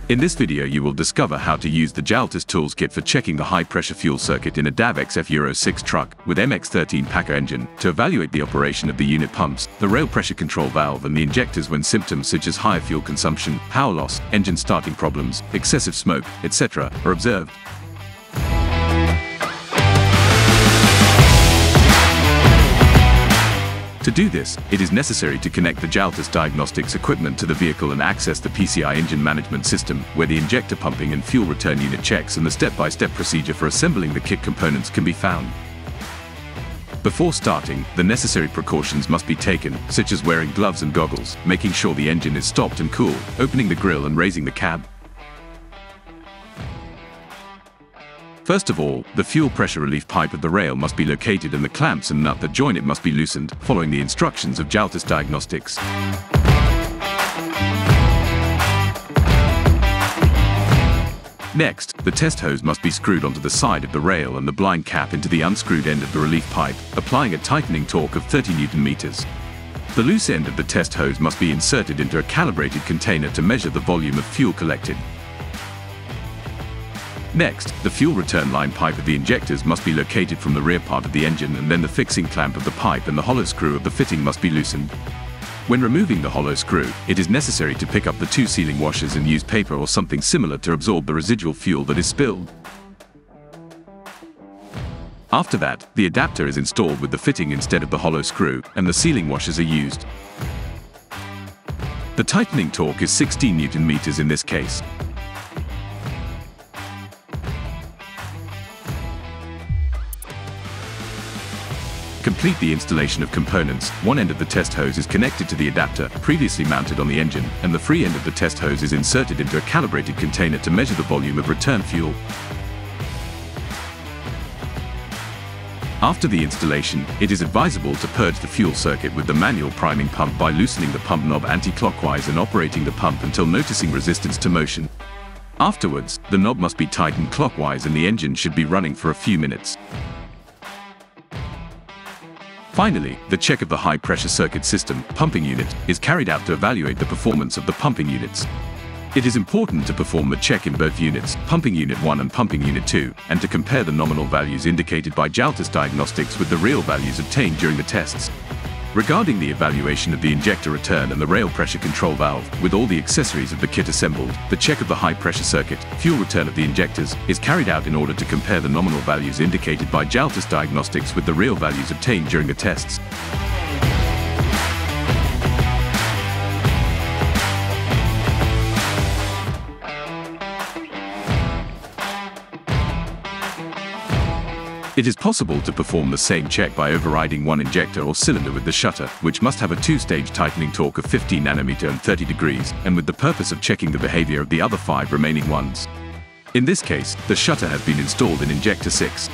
In this video you will discover how to use the Jaltest Tools kit for checking the high-pressure fuel circuit in a DAF XF Euro 6 truck with MX-13 Packer engine to evaluate the operation of the unit pumps, the rail pressure control valve and the injectors when symptoms such as higher fuel consumption, power loss, engine starting problems, excessive smoke, etc. are observed. To do this, it is necessary to connect the Jaltest diagnostics equipment to the vehicle and access the PCI engine management system, where the injector pumping and fuel return unit checks and the step-by-step procedure for assembling the kit components can be found. Before starting, the necessary precautions must be taken, such as wearing gloves and goggles, making sure the engine is stopped and cool, opening the grille and raising the cab. First of all, the fuel pressure relief pipe of the rail must be located and the clamps and nut that join it must be loosened, following the instructions of Jaltest Diagnostics. Next, the test hose must be screwed onto the side of the rail and the blind cap into the unscrewed end of the relief pipe, applying a tightening torque of 30 Nm. The loose end of the test hose must be inserted into a calibrated container to measure the volume of fuel collected. Next, the fuel return line pipe of the injectors must be located from the rear part of the engine, and then the fixing clamp of the pipe and the hollow screw of the fitting must be loosened. When removing the hollow screw, it is necessary to pick up the two sealing washers and use paper or something similar to absorb the residual fuel that is spilled. After that, the adapter is installed with the fitting instead of the hollow screw, and the sealing washers are used. The tightening torque is 16 Nm in this case. Complete the installation of components. One end of the test hose is connected to the adapter, previously mounted on the engine, and the free end of the test hose is inserted into a calibrated container to measure the volume of return fuel. After the installation, it is advisable to purge the fuel circuit with the manual priming pump by loosening the pump knob anti-clockwise and operating the pump until noticing resistance to motion. Afterwards, the knob must be tightened clockwise and the engine should be running for a few minutes. Finally, the check of the high-pressure circuit system, pumping unit, is carried out to evaluate the performance of the pumping units. It is important to perform the check in both units, pumping unit 1 and pumping unit 2, and to compare the nominal values indicated by Jaltest Diagnostics with the real values obtained during the tests. Regarding the evaluation of the injector return and the rail pressure control valve, with all the accessories of the kit assembled, the check of the high-pressure circuit, fuel return of the injectors, is carried out in order to compare the nominal values indicated by Jaltest Diagnostics with the real values obtained during the tests. It is possible to perform the same check by overriding one injector or cylinder with the shutter, which must have a two-stage tightening torque of 15 nm and 30 degrees, and with the purpose of checking the behavior of the other 5 remaining ones. In this case, the shutter has been installed in injector 6.